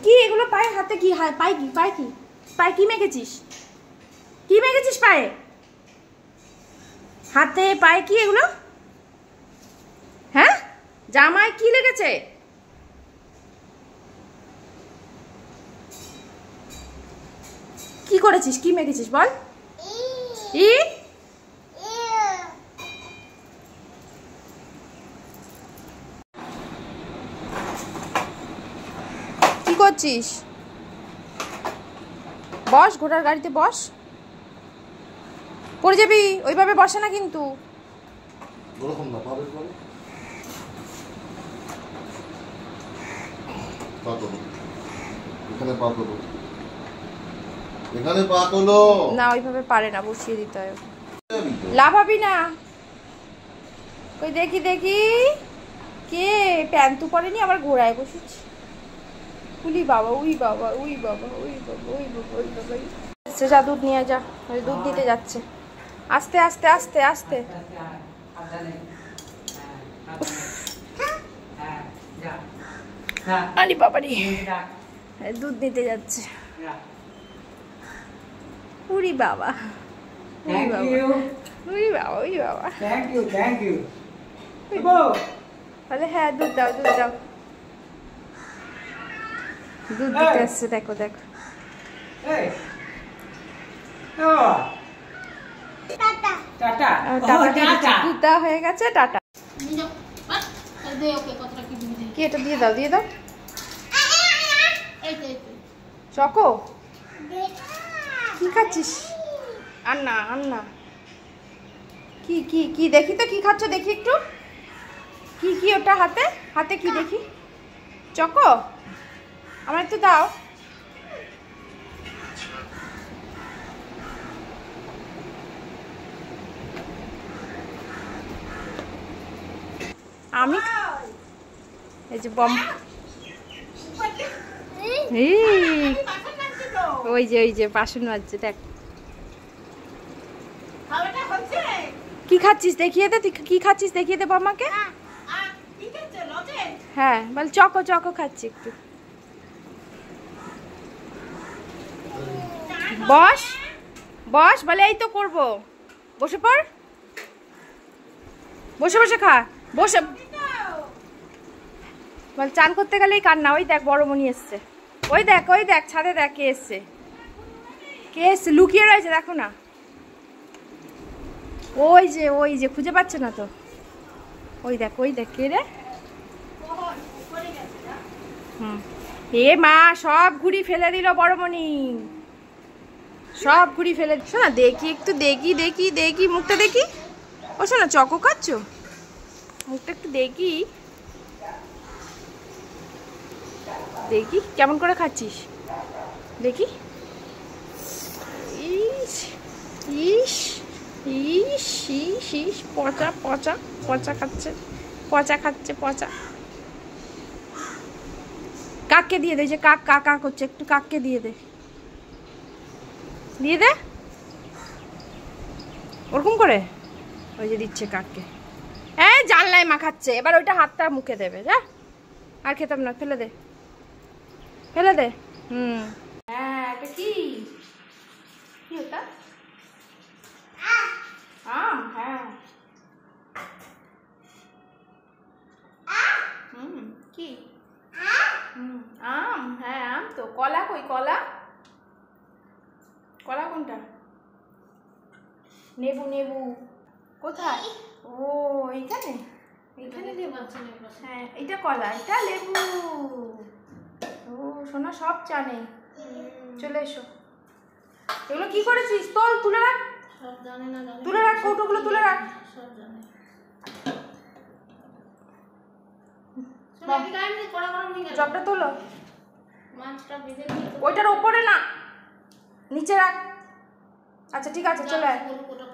কি এগুলো পায়ে হাতে কি পায়ে কি পায়ে কি পায়ে কি মেখেছিস? কি মেখেছিস পায়ে? হাতে পায়ে কি এগুলো? হ্যাঁ, জামায় কি লেগেছে? কি করেছিস? কি মেখেছিস বল? ই কি করছিস? বস, ঘোড়ার গাড়িতে বস। পড়ে যাবি, ওইভাবে বসে না কিন্তু। না, ওইভাবে পারে না, বসিয়ে দিতে হয়। লাফাবি না। ওই দেখি দেখি কে প্যান্টু পরেনি, আবার ঘোড়ায় বসেছি। উলি বাবা, উই বাবা, উই বাবা, উই বাবা, উই বাবা, উই বাবা। যা দুধ নিয়ে যা, দুধ দিতে যাচ্ছে। আস্তে আস্তে আস্তে আস্তে। আরে বাবারি, দুধ দিতে যাচ্ছে। উরি বাবা, উরি বাবা, উরি বাবা, উরি বাবা। Thank you, thank you. তাহলে হ্যাঁ, দুধ দাও, দুধ দাও। দুধ দিতে আসছে, দেখো দেখো। দুধ দেওয়া হয়ে গেছে, টাটা। কি এটা দিয়ে দাও, দিয়ে দাও। চকো কি খাচ্ছিস? আর না, আর না। কি কি কি দেখি তো, কি খাচ্ছ দেখি একটু। কি কি ওটা হাতে? হাতে কি দেখি? চকো, আমার একটু দাও। আমি এই যে বম, ওই যে ওই যে বাসন মাজছে, দেখ। কি খাচ্ছিস দেখিয়ে দে, কি খাচ্ছিস দেখিয়ে দে আমাকে। হ্যাঁ বল, চকো চকো খাচ্ছি একটু। বস বস, বলে এই তো করবো। বসে পড়, বসে বসে খা, বসে বল। চান করতে গেলেই কান্না। ওই দেখ বড় মনি এসছে, ওই দেখ, ওই দেখ ছাদে দেখ কে এসছে, কে এসছে লুকিয়ে রয়েছে, দেখো না। ওই যে, ওই যে খুঁজে পাচ্ছে না তো। ওই দেখ, ওই দেখ কে রে। এ মা, সব ঘুড়ি ফেলে দিল বড়মণি, সব ঘুড়ি ফেলে। শোনা দেখি একটু, দেখি দেখি দেখি মুখটা দেখি। ও শোনা, চকো খাচ্ছ? মুখটা একটু দেখি, দেখি কেমন করে খাচ্ছিস দেখি। ইস ইস ইস ইস ইস, পচা পচা পচা খাচ্ছে, পচা খাচ্ছে, পচা। কাককে দিয়ে দে, যে কাক কাকা করছে, একটু কাককে দিয়ে দে, দিয়ে দে ওরকম করে। ওই যে দিচ্ছে কাককে। এই জানলায় মাখাচ্ছে, এবার ওইটা হাতটা মুখে দেবে। যা, আর খেতাম না, ফেলে দে, ফেলে দে। হ্যাঁ, এটা কি কি ওটা? আম, হ্যাঁ। কি আম? হ্যাঁ আম তো। কলা কই? কলা, কলা কোনটা? নেবু, নেবু কোথায়? ও এইখানে, এইখানে লেবু। হ্যাঁ, এটা কলা, এটা লেবু। ও সোনা, সব জানে। চলে এসো। এগুলো কি করেছিস? তোল, তুলে রাখ, তুলে রাখ, কৌটোগুলো তুলে রাখ। জবটা তোলো, ওইটার ওপরে না, নিচে রাখ। আচ্ছা ঠিক আছে, চলে আয়,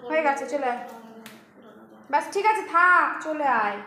হয়ে গেছে, চলে আয়। ব্যাস ঠিক আছে, থাক, চলে আয়।